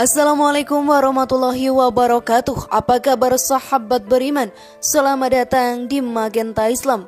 Assalamualaikum warahmatullahi wabarakatuh. Apa kabar sahabat beriman? Selamat datang di Magenta Islam.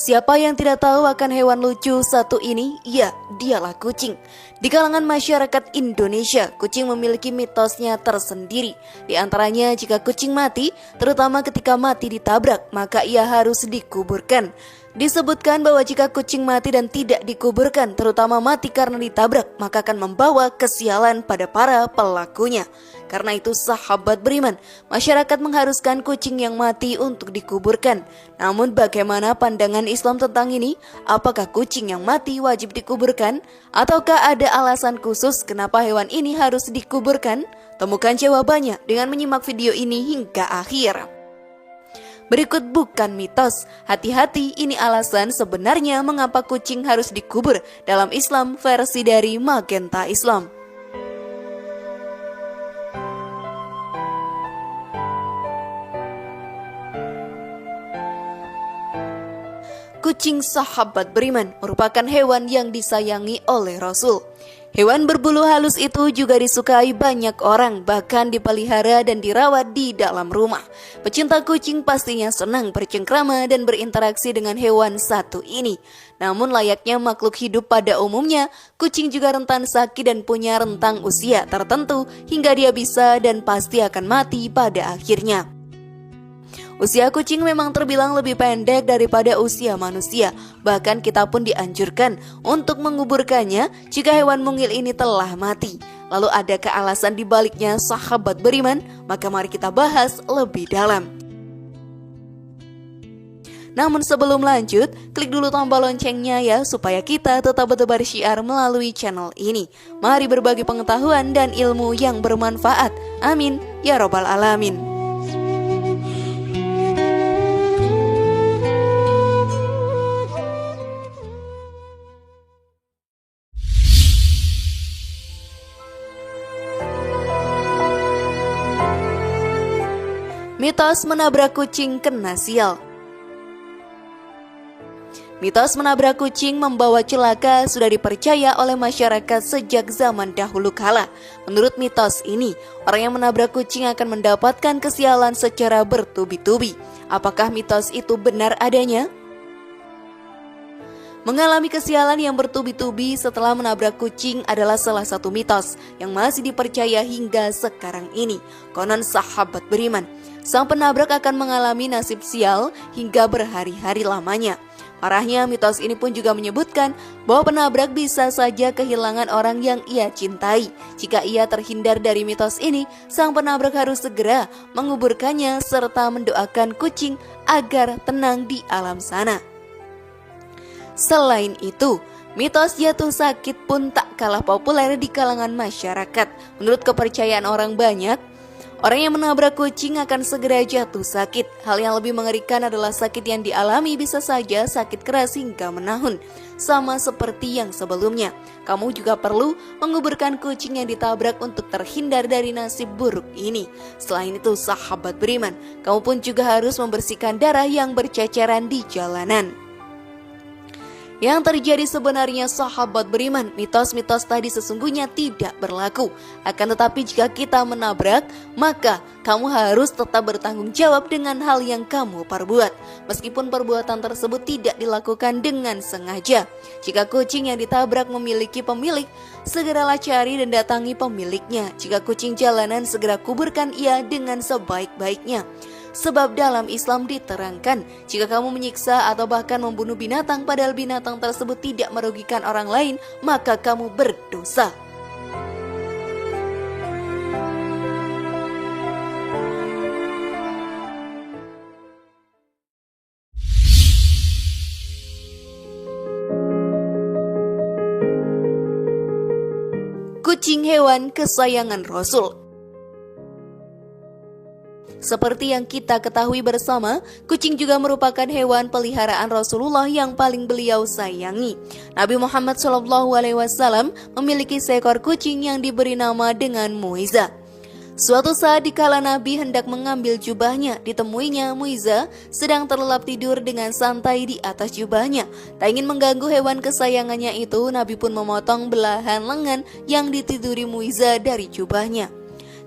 Siapa yang tidak tahu akan hewan lucu satu ini? Ya, dialah kucing. Di kalangan masyarakat Indonesia, kucing memiliki mitosnya tersendiri. Di antaranya, jika kucing mati, terutama ketika mati ditabrak, maka ia harus dikuburkan. Disebutkan bahwa jika kucing mati dan tidak dikuburkan, terutama mati karena ditabrak, maka akan membawa kesialan pada para pelakunya. Karena itu sahabat beriman, masyarakat mengharuskan kucing yang mati untuk dikuburkan. Namun bagaimana pandangan Islam tentang ini? Apakah kucing yang mati wajib dikuburkan? Ataukah ada alasan khusus kenapa hewan ini harus dikuburkan? Temukan jawabannya dengan menyimak video ini hingga akhir. Berikut bukan mitos, hati-hati ini alasan sebenarnya mengapa kucing harus dikubur dalam Islam versi dari Magenta Islam. Kucing sahabat beriman merupakan hewan yang disayangi oleh Rasul. Hewan berbulu halus itu juga disukai banyak orang, bahkan dipelihara dan dirawat di dalam rumah. Pecinta kucing pastinya senang bercengkrama dan berinteraksi dengan hewan satu ini. Namun layaknya makhluk hidup pada umumnya, kucing juga rentan sakit dan punya rentang usia tertentu hingga dia bisa dan pasti akan mati pada akhirnya. Usia kucing memang terbilang lebih pendek daripada usia manusia. Bahkan kita pun dianjurkan untuk menguburkannya jika hewan mungil ini telah mati. Lalu adakah alasan dibaliknya sahabat beriman? Maka mari kita bahas lebih dalam. Namun sebelum lanjut, klik dulu tombol loncengnya ya supaya kita tetap bertebar syiar melalui channel ini. Mari berbagi pengetahuan dan ilmu yang bermanfaat. Amin ya robbal alamin. Mitos menabrak kucing kena sial. Mitos menabrak kucing membawa celaka sudah dipercaya oleh masyarakat sejak zaman dahulu kala. Menurut mitos ini, orang yang menabrak kucing akan mendapatkan kesialan secara bertubi-tubi. Apakah mitos itu benar adanya? Mengalami kesialan yang bertubi-tubi setelah menabrak kucing adalah salah satu mitos yang masih dipercaya hingga sekarang ini. Konon sahabat beriman, sang penabrak akan mengalami nasib sial hingga berhari-hari lamanya. Parahnya, mitos ini pun juga menyebutkan bahwa penabrak bisa saja kehilangan orang yang ia cintai. Jika ia terhindar dari mitos ini, sang penabrak harus segera menguburkannya serta mendoakan kucing agar tenang di alam sana. Selain itu, mitos jatuh sakit pun tak kalah populer di kalangan masyarakat. Menurut kepercayaan orang banyak, orang yang menabrak kucing akan segera jatuh sakit. Hal yang lebih mengerikan adalah sakit yang dialami bisa saja sakit keras hingga menahun. Sama seperti yang sebelumnya, kamu juga perlu menguburkan kucing yang ditabrak untuk terhindar dari nasib buruk ini. Selain itu sahabat beriman, kamu pun juga harus membersihkan darah yang berceceran di jalanan. Yang terjadi sebenarnya sahabat beriman, mitos-mitos tadi sesungguhnya tidak berlaku. Akan tetapi jika kita menabrak, maka kamu harus tetap bertanggung jawab dengan hal yang kamu perbuat. Meskipun perbuatan tersebut tidak dilakukan dengan sengaja. Jika kucing yang ditabrak memiliki pemilik, segeralah cari dan datangi pemiliknya. Jika kucing jalanan, segera kuburkan ia dengan sebaik-baiknya. Sebab dalam Islam diterangkan, jika kamu menyiksa atau bahkan membunuh binatang padahal binatang tersebut tidak merugikan orang lain, maka kamu berdosa. Kucing hewan kesayangan Rasul. Seperti yang kita ketahui bersama, kucing juga merupakan hewan peliharaan Rasulullah yang paling beliau sayangi. Nabi Muhammad SAW memiliki seekor kucing yang diberi nama dengan Muiza. Suatu saat dikala Nabi hendak mengambil jubahnya, ditemuinya Muiza sedang terlelap tidur dengan santai di atas jubahnya. Tak ingin mengganggu hewan kesayangannya itu, Nabi pun memotong belahan lengan yang ditiduri Muiza dari jubahnya.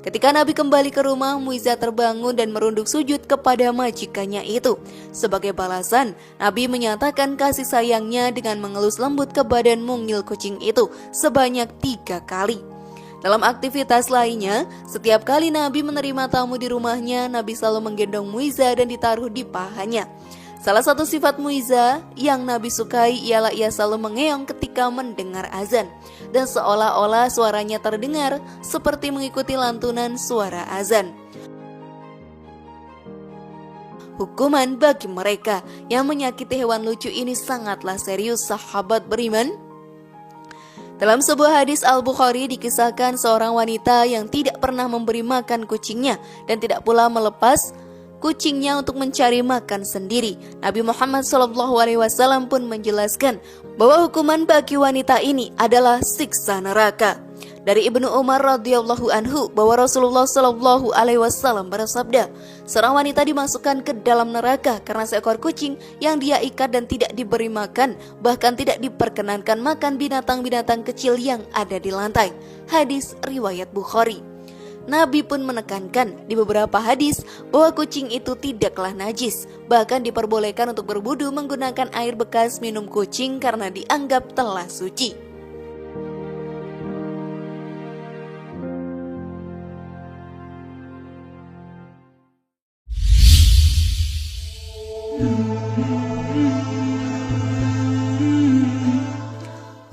Ketika Nabi kembali ke rumah, Muiza terbangun dan merunduk sujud kepada majikannya itu. Sebagai balasan, Nabi menyatakan kasih sayangnya dengan mengelus lembut ke badan mungil kucing itu sebanyak 3 kali. Dalam aktivitas lainnya, setiap kali Nabi menerima tamu di rumahnya, Nabi selalu menggendong Muiza dan ditaruh di pahanya. Salah satu sifat Muiza yang Nabi sukai ialah ia selalu mengeong ketika mendengar azan, dan seolah-olah suaranya terdengar seperti mengikuti lantunan suara azan. Hukuman bagi mereka yang menyakiti hewan lucu ini sangatlah serius, sahabat beriman. Dalam sebuah hadis Al-Bukhari dikisahkan seorang wanita yang tidak pernah memberi makan kucingnya dan tidak pula melepas kucingnya untuk mencari makan sendiri. Nabi Muhammad SAW pun menjelaskan bahwa hukuman bagi wanita ini adalah siksa neraka. Dari Ibnu Umar radhiyallahu anhu bahwa Rasulullah SAW bersabda, seorang wanita dimasukkan ke dalam neraka karena seekor kucing yang dia ikat dan tidak diberi makan, bahkan tidak diperkenankan makan binatang-binatang kecil yang ada di lantai. Hadis riwayat Bukhari. Nabi pun menekankan di beberapa hadis bahwa kucing itu tidaklah najis, bahkan diperbolehkan untuk berwudu menggunakan air bekas minum kucing karena dianggap telah suci.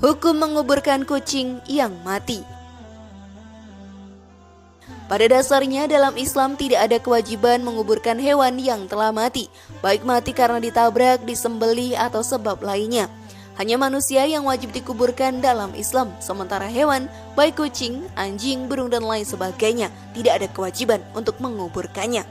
Hukum menguburkan kucing yang mati. Pada dasarnya dalam Islam tidak ada kewajiban menguburkan hewan yang telah mati, baik mati karena ditabrak, disembelih atau sebab lainnya. Hanya manusia yang wajib dikuburkan dalam Islam, sementara hewan, baik kucing, anjing, burung dan lain sebagainya, tidak ada kewajiban untuk menguburkannya.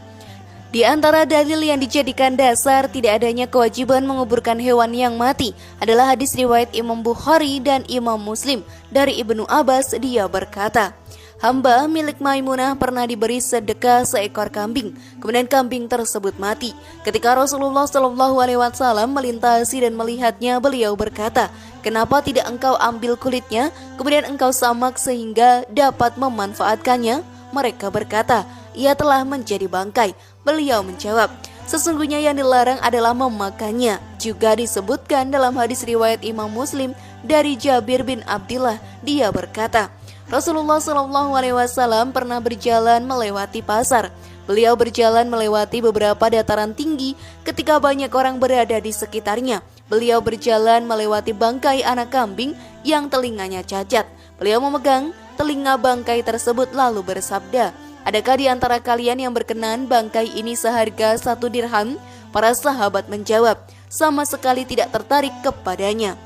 Di antara dalil yang dijadikan dasar tidak adanya kewajiban menguburkan hewan yang mati adalah hadis riwayat Imam Bukhari dan Imam Muslim dari Ibnu Abbas. Dia berkata, hamba milik Maimunah pernah diberi sedekah seekor kambing, kemudian kambing tersebut mati. Ketika Rasulullah SAW melintasi dan melihatnya, beliau berkata, kenapa tidak engkau ambil kulitnya, kemudian engkau samak sehingga dapat memanfaatkannya? Mereka berkata, ia telah menjadi bangkai. Beliau menjawab, sesungguhnya yang dilarang adalah memakannya. Juga disebutkan dalam hadis riwayat Imam Muslim dari Jabir bin Abdillah. Dia berkata, Rasulullah SAW pernah berjalan melewati pasar. Beliau berjalan melewati beberapa dataran tinggi ketika banyak orang berada di sekitarnya. Beliau berjalan melewati bangkai anak kambing yang telinganya cacat. Beliau memegang telinga bangkai tersebut lalu bersabda, adakah di antara kalian yang berkenan bangkai ini seharga 1 dirham? Para sahabat menjawab, sama sekali tidak tertarik kepadanya.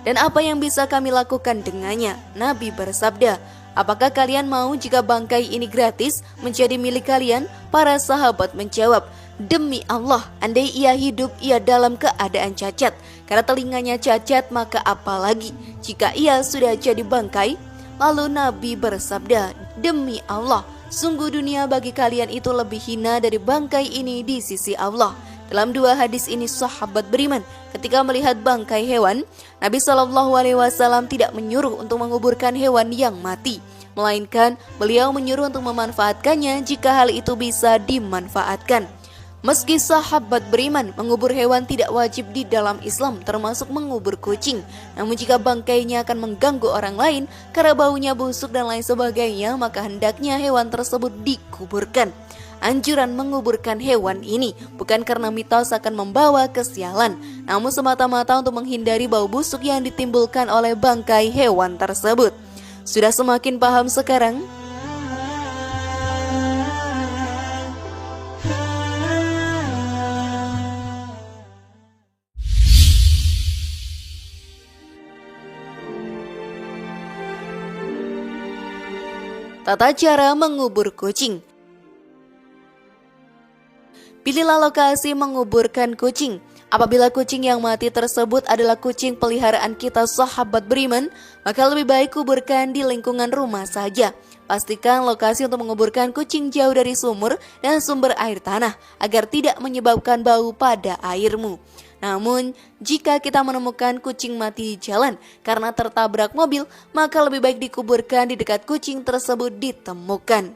Dan apa yang bisa kami lakukan dengannya? Nabi bersabda, apakah kalian mau jika bangkai ini gratis menjadi milik kalian? Para sahabat menjawab, demi Allah, andai ia hidup, ia dalam keadaan cacat. Karena telinganya cacat, maka apalagi jika ia sudah jadi bangkai? Lalu Nabi bersabda, demi Allah, sungguh dunia bagi kalian itu lebih hina dari bangkai ini di sisi Allah. Dalam 2 hadis ini sahabat beriman, ketika melihat bangkai hewan, Nabi SAW tidak menyuruh untuk menguburkan hewan yang mati, melainkan beliau menyuruh untuk memanfaatkannya jika hal itu bisa dimanfaatkan. Meski sahabat beriman mengubur hewan tidak wajib di dalam Islam, termasuk mengubur kucing, namun jika bangkainya akan mengganggu orang lain karena baunya busuk dan lain sebagainya, maka hendaknya hewan tersebut dikuburkan. Anjuran menguburkan hewan ini bukan karena mitos akan membawa kesialan, namun semata-mata untuk menghindari bau busuk yang ditimbulkan oleh bangkai hewan tersebut. Sudah semakin paham sekarang? Tata cara mengubur kucing. Pilihlah lokasi menguburkan kucing. Apabila kucing yang mati tersebut adalah kucing peliharaan kita sahabat beriman, maka lebih baik kuburkan di lingkungan rumah saja. Pastikan lokasi untuk menguburkan kucing jauh dari sumur dan sumber air tanah agar tidak menyebabkan bau pada airmu. Namun, jika kita menemukan kucing mati di jalan karena tertabrak mobil, maka lebih baik dikuburkan di dekat kucing tersebut ditemukan.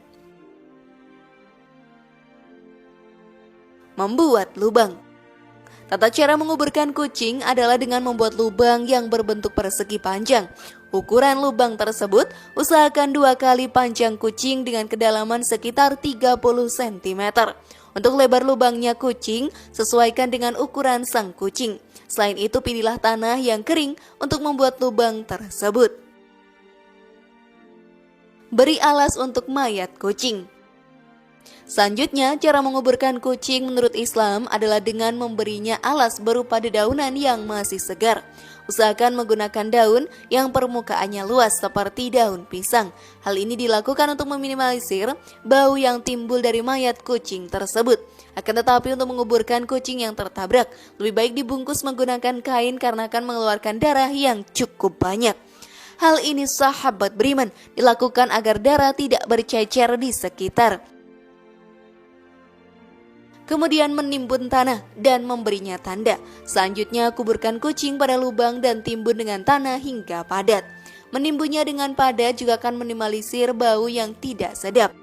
Membuat lubang. Tata cara menguburkan kucing adalah dengan membuat lubang yang berbentuk persegi panjang. Ukuran lubang tersebut usahakan 2 kali panjang kucing dengan kedalaman sekitar 30 cm. Untuk lebar lubangnya kucing, sesuaikan dengan ukuran sang kucing. Selain itu, pilihlah tanah yang kering untuk membuat lubang tersebut. Beri alas untuk mayat kucing. Selanjutnya, cara menguburkan kucing menurut Islam adalah dengan memberinya alas berupa dedaunan yang masih segar. Usahakan menggunakan daun yang permukaannya luas seperti daun pisang. Hal ini dilakukan untuk meminimalisir bau yang timbul dari mayat kucing tersebut. Akan tetapi untuk menguburkan kucing yang tertabrak, lebih baik dibungkus menggunakan kain karena akan mengeluarkan darah yang cukup banyak. Hal ini sahabat beriman dilakukan agar darah tidak bercecer di sekitar. Kemudian menimbun tanah dan memberinya tanda. Selanjutnya kuburkan kucing pada lubang dan timbun dengan tanah hingga padat. Menimbunnya dengan padat juga akan minimalisir bau yang tidak sedap.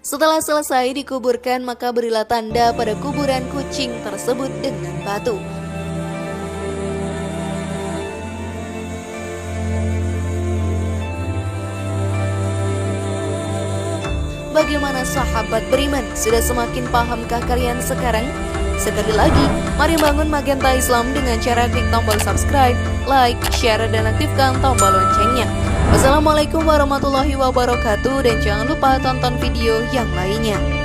Setelah selesai dikuburkan, maka berilah tanda pada kuburan kucing tersebut dengan batu. Bagaimana sahabat beriman? Sudah semakin pahamkah kalian sekarang? Sekali lagi, mari bangun Magenta Islam dengan cara klik tombol subscribe, like, share, dan aktifkan tombol loncengnya. Wassalamualaikum warahmatullahi wabarakatuh, dan jangan lupa tonton video yang lainnya.